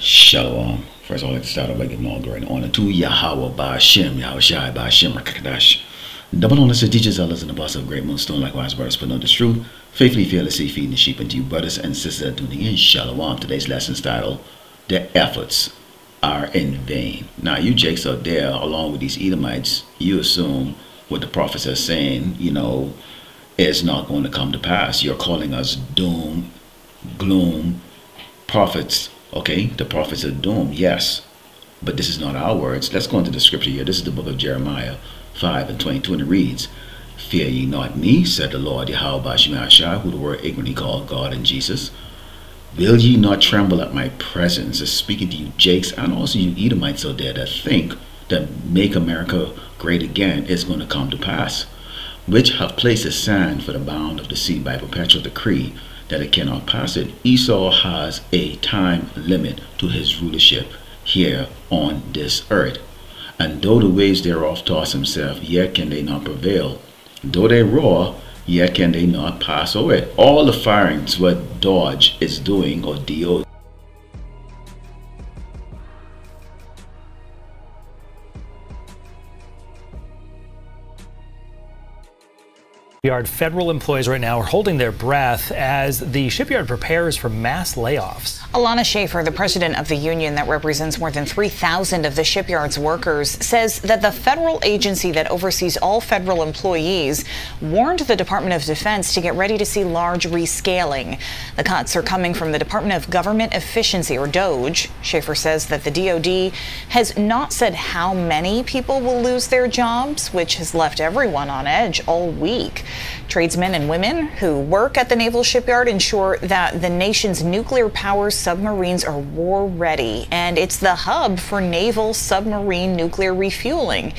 Shalom. First of all, let's start off by giving all glory and honor to Yahweh Ba'Shem, Yahweh Shai Ba'Shem, Rakakadash. Double honors to teachers, elders, and the boss of Great Moonstone, likewise, brothers, put on this truth, faithfully, fearlessly feeding the sheep, and to you, brothers and sisters that are tuning in. Shalom. Today's lesson is titled, Their Efforts Are in Vain. Now, you jakes out there, along with these Edomites, you assume what the prophets are saying, is not going to come to pass. You're calling us doom, gloom, prophets. Okay, the prophets of doom, yes. But this is not our words. Let's go into the scripture here. This is the book of Jeremiah 5:22, and it reads, Fear ye not me, said the Lord, Yahweh Ba'Shem, who the word ignorantly called God and Jesus. Will ye not tremble at my presence? It's speaking to you Jakes and also you Edomites out there that think that make America great again is going to come to pass, which have placed a sand for the bound of the sea by perpetual decree that it cannot pass it. Esau has a time limit to his rulership here on this earth. And though the waves thereof toss himself, yet can they not prevail. Though they roar, yet can they not pass over it. All the firings what Dodge is doing, or DO, Shipyard federal employees right now are holding their breath as the shipyard prepares for mass layoffs. Alana Schaefer, the president of the union that represents more than 3,000 of the shipyard's workers, says that the federal agency that oversees all federal employees warned the Department of Defense to get ready to see large rescaling. The cuts are coming from the Department of Government Efficiency, or DOGE. Schaefer says that the DoD has not said how many people will lose their jobs, which has left everyone on edge all week. Tradesmen and women who work at the naval shipyard ensure that the nation's nuclear-powered submarines are war-ready, and it's the hub for naval submarine nuclear refueling.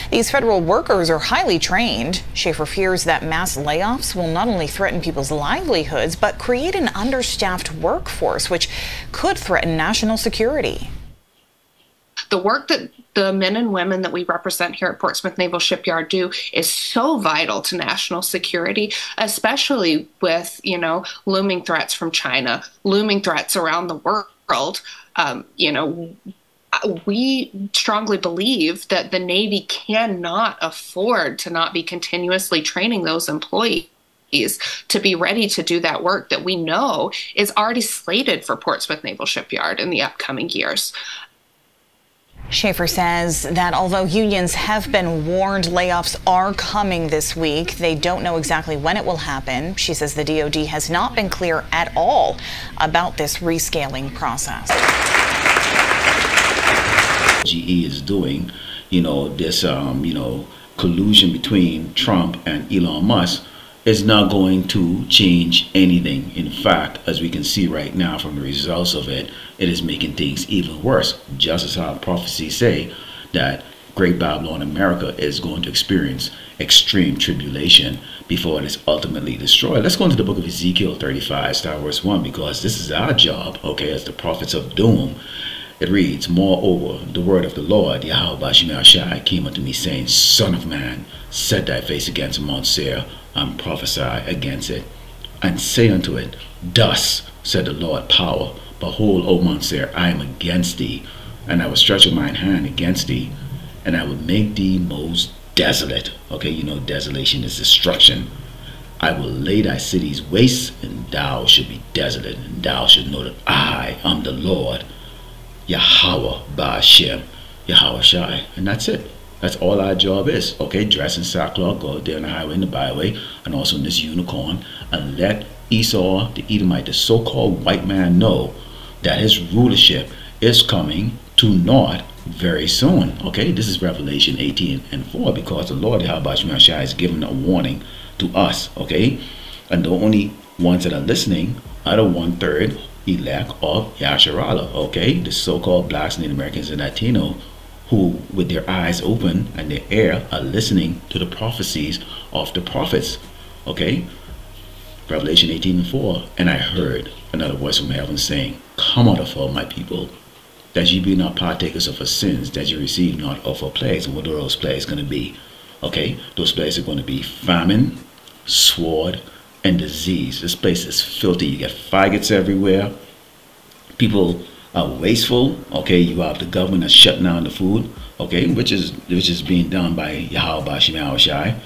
These federal workers are highly trained. Schaefer fears that mass layoffs will not only threaten people's livelihoods, but create an understaffed workforce, which could threaten national security. The work that the men and women that we represent here at Portsmouth Naval Shipyard do is so vital to national security, especially with, looming threats from China, looming threats around the world. We strongly believe that the Navy cannot afford to not be continuously training those employees to be ready to do that work that we know is already slated for Portsmouth Naval Shipyard in the upcoming years. Schaefer says that although unions have been warned layoffs are coming this week, they don't know exactly when it will happen. She says the DoD has not been clear at all about this rescaling process. GE is doing, this, collusion between Trump and Elon Musk is not going to change anything. In fact, as we can see right now from the results of it, it is making things even worse. Just as how prophecies say that Great Babylon America is going to experience extreme tribulation before it is ultimately destroyed. Let's go into the book of Ezekiel 35, start verse 1, because this is our job, as the prophets of doom. It reads, Moreover, the word of the Lord, Yahweh Ba'Shem, came unto me, saying, Son of man, set thy face against Mount Seir, and prophesy against it, and say unto it, Thus said the Lord power, Behold, O Mount Seir, I am against thee, and I will stretch out mine hand against thee, and I will make thee most desolate. Desolation is destruction. I will lay thy cities waste, and thou shalt be desolate, and thou shalt know that I am the Lord, Yahweh Ba'Shem, Yahweh Shai. And that's it. That's all our job is. Dress in sackcloth, go out there on the highway and the byway, and also in this unicorn, and let Esau, the Edomite, the so-called white man, know that his rulership is coming to naught very soon. This is Revelation 18:4, because the Lord Yahweh Shai has given a warning to us. And the only ones that are listening are the 1/3 elect of Yasharala. The so-called blacks, Native Americans, and Latino, who with their eyes open and their ear are listening to the prophecies of the prophets. Revelation 18:4, and I heard another voice from heaven saying, Come out of her, my people, that ye be not partakers of her sins, that ye receive not of her plagues. And what are those plagues going to be? Those plagues are going to be famine, sword, and disease. This place is filthy. You get faggots everywhere. People wasteful. Okay, you have the government that's shutting down the food. Okay, which is being done by Yahweh Bashim Yahushai.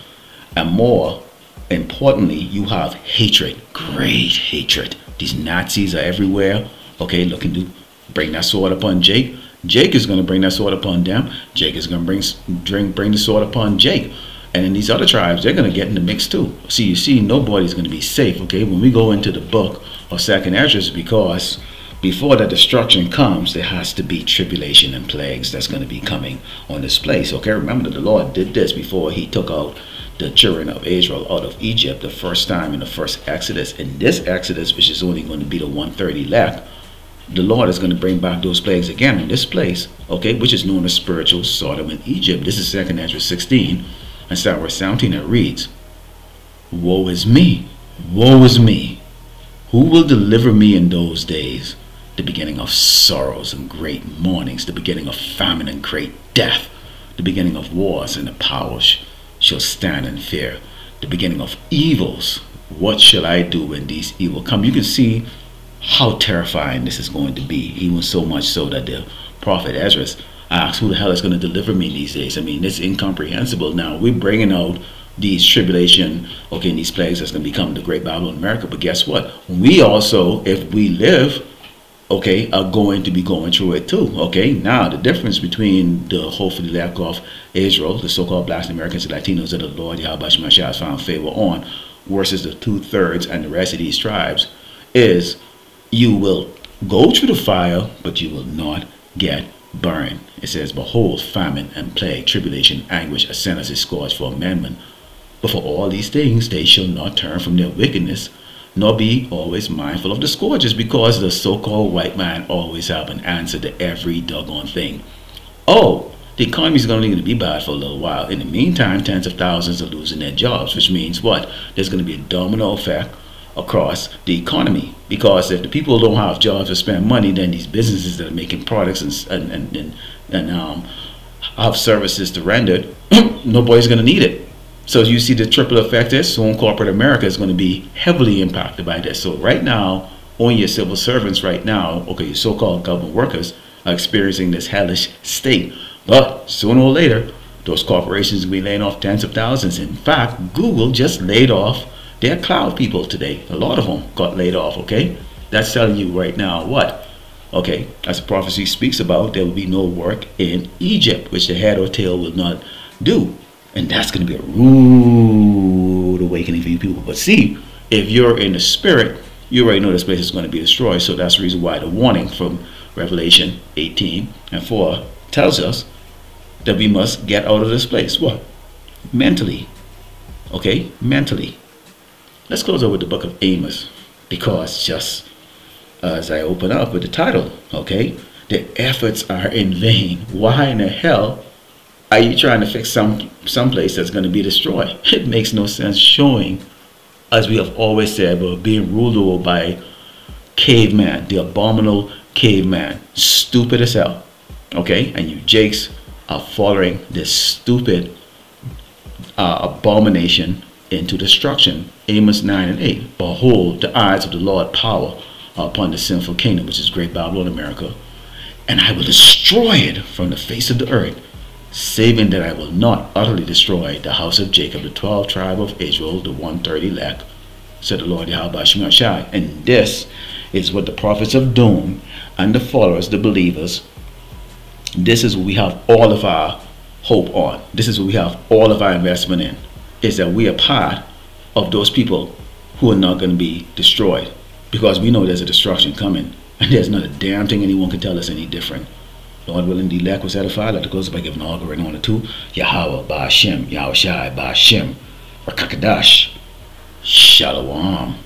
And more importantly, you have hatred, great hatred. These Nazis are everywhere. Okay, looking to bring that sword upon Jake. Jake is going to bring that sword upon them. Jake is going to bring the sword upon Jake. And in these other tribes, they're going to get in the mix too. See, you see, nobody's going to be safe. Okay, when we go into the book of Second Esdras, because before the destruction comes, there has to be tribulation and plagues that's going to be coming on this place. Okay, remember that the Lord did this before he took out the children of Israel out of Egypt the first time in the first Exodus. In this Exodus, which is only going to be the 130 elect, the Lord is going to bring back those plagues again in this place, okay, which is known as spiritual Sodom and Egypt. This is 2nd Ezra 16 and start verse 17. It reads, woe is me, woe is me. Who will deliver me in those days? The beginning of sorrows and great mournings, the beginning of famine and great death, the beginning of wars, and the powers shall stand in fear, the beginning of evils. What shall I do when these evil come? You can see how terrifying this is going to be, even so much so that the prophet Ezra asks, who the hell is going to deliver me these days? I mean, it's incomprehensible. Now we're bringing out these tribulation, okay, and these plagues that's going to become the great Babylon in America. But guess what? We also, if we live, okay, are going to be going through it too. Okay, now the difference between the hopefully lack of Israel, the so-called blacks, Americans, and Latinos that the Lord Yahweh Shemashah has found favor on, versus the 2/3 and the rest of these tribes, is you will go through the fire, but you will not get burned. It says, behold, famine and plague, tribulation, anguish, ascend as a scourge for amendment. But for all these things, they shall not turn from their wickedness, nor be always mindful of the scourges, because the so-called white man always have an answer to every doggone thing. Oh, the economy is going to be bad for a little while. In the meantime, tens of thousands are losing their jobs, which means what? There's going to be a domino effect across the economy, because if the people don't have jobs to spend money, then these businesses that are making products and have services to render, nobody's going to need it. So you see the triple effect is, so corporate America is going to be heavily impacted by this. So right now, only your civil servants right now, okay, your so-called government workers are experiencing this hellish state. But sooner or later, those corporations will be laying off tens of thousands. In fact, Google just laid off their cloud people today. A lot of them got laid off, okay? That's telling you right now what? Okay, as the prophecy speaks about, there will be no work in Egypt, which the head or tail will not do. And that's going to be a rude awakening for you people. But see, if you're in the spirit, you already know this place is going to be destroyed. So that's the reason why the warning from Revelation 18:4 tells us that we must get out of this place. What? Mentally. Okay? Mentally. Let's close over with the book of Amos, because just as I open up with the title, okay, the efforts are in vain. Why in the hell are you trying to fix some place that's going to be destroyed? It makes no sense, showing, as we have always said, about being ruled over by caveman, the abominable caveman, stupid as hell. Okay, and you jakes are following this stupid abomination into destruction. Amos 9:8. Behold, the eyes of the Lord power are upon the sinful kingdom, which is great Babylon, America, and I will destroy it from the face of the earth, saving that I will not utterly destroy the house of Jacob, the 12 tribe of Israel, the 130 elect, said the Lord Yahweh Shemashah. And this is what the prophets of doom and the followers, the believers, this is what we have all of our hope on. This is what we have all of our investment in, is that we are part of those people who are not going to be destroyed, because we know there's a destruction coming, and there's not a damn thing anyone can tell us any different. Lord willing, the elect was edified. Let it close by giving all glory and honor to Yahweh, Ba'ashem, Yahushai, Ba'ashem, Rakakadash, Shalom.